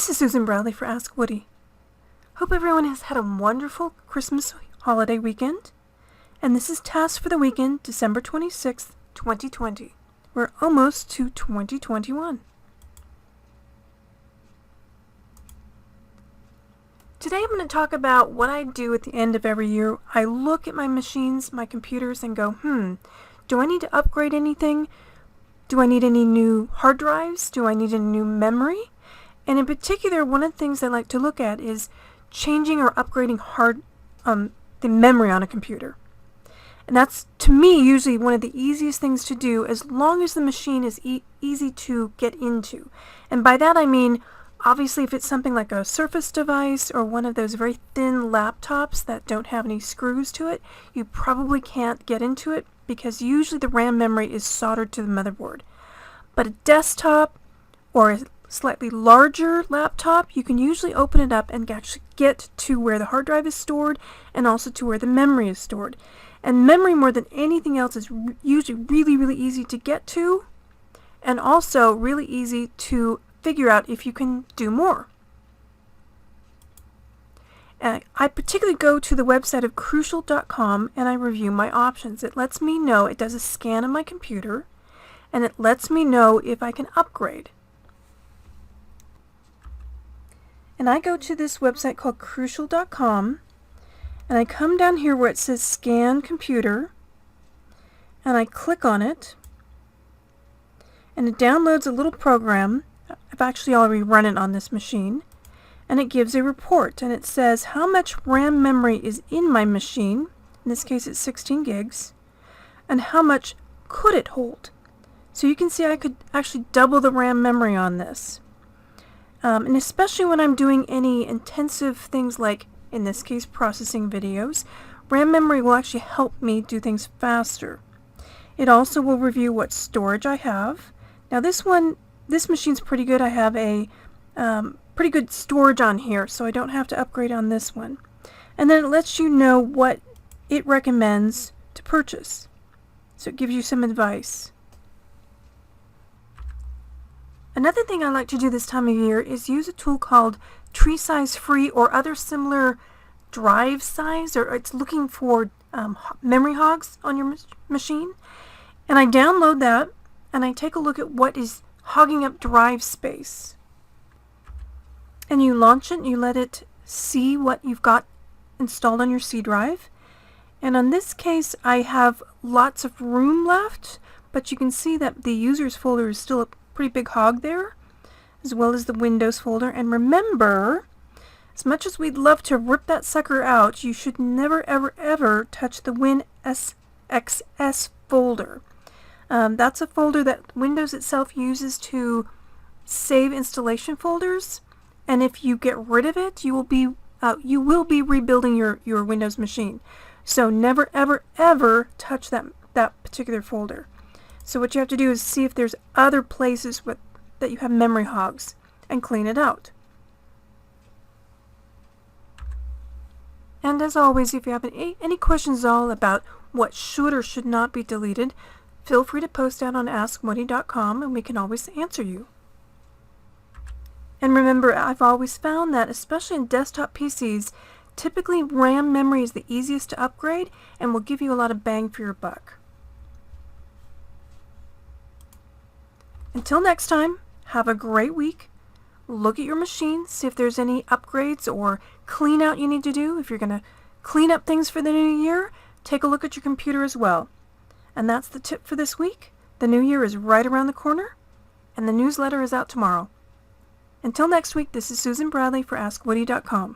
This is Susan Bradley for Ask Woody. Hope everyone has had a wonderful Christmas holiday weekend. And this is Task for the Weekend, December 26th, 2020. We're almost to 2021. Today I'm going to talk about what I do at the end of every year. I look at my machines, my computers, and go, do I need to upgrade anything? Do I need any new hard drives? Do I need a new memory? And in particular, one of the things I like to look at is changing or upgrading the memory on a computer. And that's, to me, usually one of the easiest things to do as long as the machine is easy to get into. And by that I mean, obviously, if it's something like a Surface device or one of those very thin laptops that don't have any screws to it, you probably can't get into it because usually the RAM memory is soldered to the motherboard. But a desktop or a slightly larger laptop, you can usually open it up and actually get to where the hard drive is stored and also to where the memory is stored. And memory, more than anything else, is usually really easy to get to and also really easy to figure out if you can do more. I particularly go to the website of Crucial.com and I review my options. It lets me know, it does a scan of my computer, and it lets me know if I can upgrade. And I go to this website called Crucial.com, and I come down here where it says Scan Computer, and I click on it, and it downloads a little program. I've actually already run it on this machine, and it gives a report, and it says how much RAM memory is in my machine, in this case it's 16 gigs, and how much could it hold. So you can see I could actually double the RAM memory on this. And especially when I'm doing any intensive things like, in this case, processing videos, RAM memory will actually help me do things faster. It also will review what storage I have. Now this machine's pretty good. I have a pretty good storage on here, so I don't have to upgrade on this one. And then it lets you know what it recommends to purchase. So it gives you some advice. Another thing I like to do this time of year is use a tool called Tree Size Free or other similar drive size, or it's looking for memory hogs on your machine. And I download that and I take a look at what is hogging up drive space. And you launch it and you let it see what you've got installed on your C drive. And on this case I have lots of room left, but you can see that the users folder is still a pretty big hog there, as well as the Windows folder. And remember, as much as we'd love to rip that sucker out, you should never ever touch the WinXS folder. That's a folder that Windows itself uses to save installation folders, and if you get rid of it, you will be rebuilding your Windows machine. So never ever touch that particular folder. So what you have to do is see if there's other places that you have memory hogs and clean it out. And as always, if you have any questions at all about what should or should not be deleted, feel free to post out on AskWoody.com and we can always answer you. And remember, I've always found that, especially in desktop PCs, typically RAM memory is the easiest to upgrade and will give you a lot of bang for your buck. Until next time, have a great week. Look at your machine, see if there's any upgrades or clean out you need to do. If you're going to clean up things for the new year, take a look at your computer as well. And that's the tip for this week. The new year is right around the corner, and the newsletter is out tomorrow. Until next week, this is Susan Bradley for AskWoody.com.